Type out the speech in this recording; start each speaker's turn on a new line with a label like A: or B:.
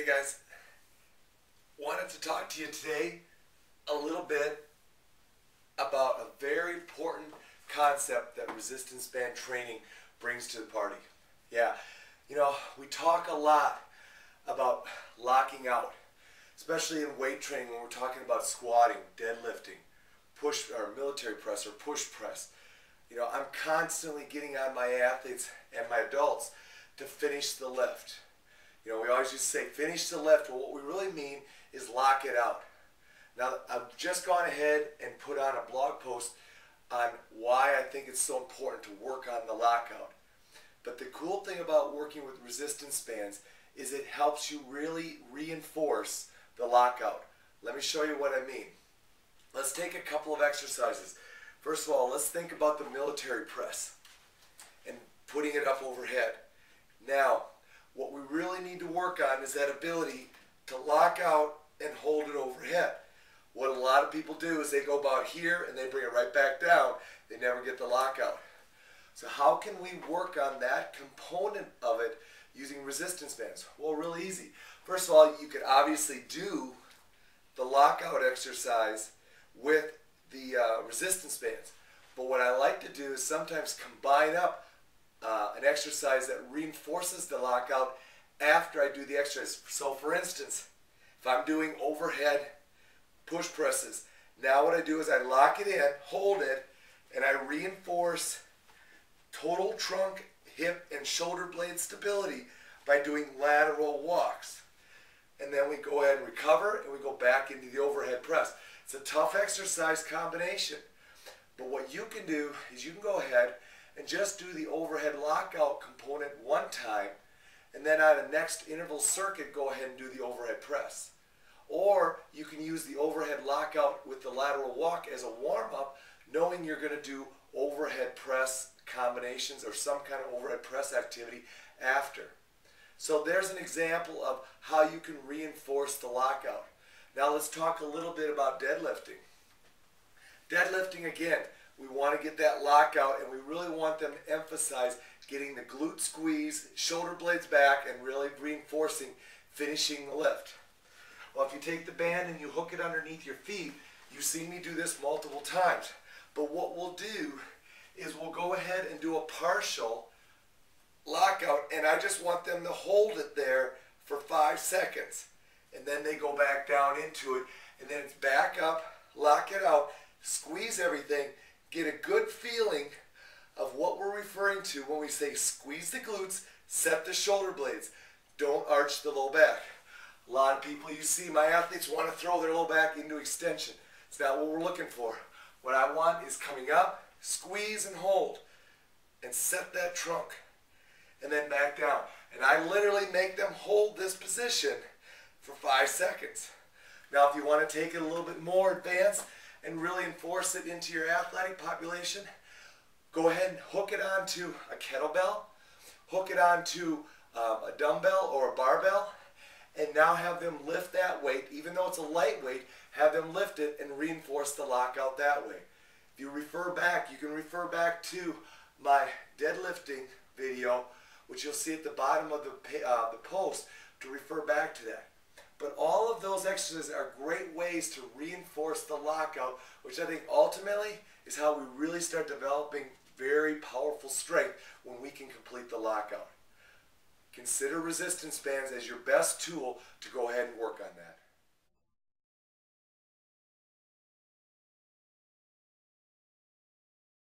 A: guys, wanted to talk to you today a little bit about a very important concept that resistance band training brings to the party. Yeah, we talk a lot about locking out, especially in weight training when we're talking about squatting, deadlifting, push or military press or push press. I'm constantly getting on my athletes and my adults to finish the lift. We always used to say finish the lift. Well, what we really mean is lock it out. Now, I've just gone ahead and put on a blog post on why I think it's so important to work on the lockout. But the cool thing about working with resistance bands is it helps you really reinforce the lockout. Let me show you what I mean. Let's take a couple of exercises. First of all, let's think about the military press and putting it up overhead. Now, what we really need to work on is that ability to lock out and hold it overhead. What a lot of people do is they go about here and they bring it right back down. They never get the lockout. So how can we work on that component of it using resistance bands? Well, really easy. First of all, you could obviously do the lockout exercise with the resistance bands. But what I like to do is sometimes combine up an exercise that reinforces the lockout after I do the exercise. So for instance, if I'm doing overhead push presses, now what I do is I lock it in, hold it, and I reinforce total trunk, hip, and shoulder blade stability by doing lateral walks. And then we go ahead and recover, and we go back into the overhead press. It's a tough exercise combination, but what you can do is you can go ahead and just do the overhead lockout component one time, and then on the next interval circuit, go ahead and do the overhead press. Or you can use the overhead lockout with the lateral walk as a warm-up, knowing you're going to do overhead press combinations or some kind of overhead press activity after. So there's an example of how you can reinforce the lockout. Now let's talk a little bit about deadlifting. Deadlifting, again, we want to get that lockout, and we really want them to emphasize getting the glute squeeze, shoulder blades back, and really reinforcing finishing the lift. Well, if you take the band and you hook it underneath your feet, you've seen me do this multiple times. But what we'll do is we'll go ahead and do a partial lockout, and I just want them to hold it there for 5 seconds. And then they go back down into it, and then it's back up, lock it out, squeeze everything, get a good feeling of what we're referring to when we say squeeze the glutes, set the shoulder blades, don't arch the low back. A lot of people, you see, my athletes want to throw their low back into extension. It's not what we're looking for. What I want is coming up, squeeze and hold, and set that trunk, and then back down. And I literally make them hold this position for 5 seconds. Now, if you want to take it a little bit more advanced and really enforce it into your athletic population, go ahead and hook it onto a kettlebell, hook it onto a dumbbell or a barbell, and now have them lift that weight. Even though it's a lightweight, have them lift it and reinforce the lockout that way. If you refer back, you can refer back to my deadlifting video, which you'll see at the bottom of the post, to refer back to that. But all of those exercises are great ways to reinforce the lockout, which I think ultimately is how we really start developing very powerful strength when we can complete the lockout. Consider resistance bands as your best tool to go ahead and work on that.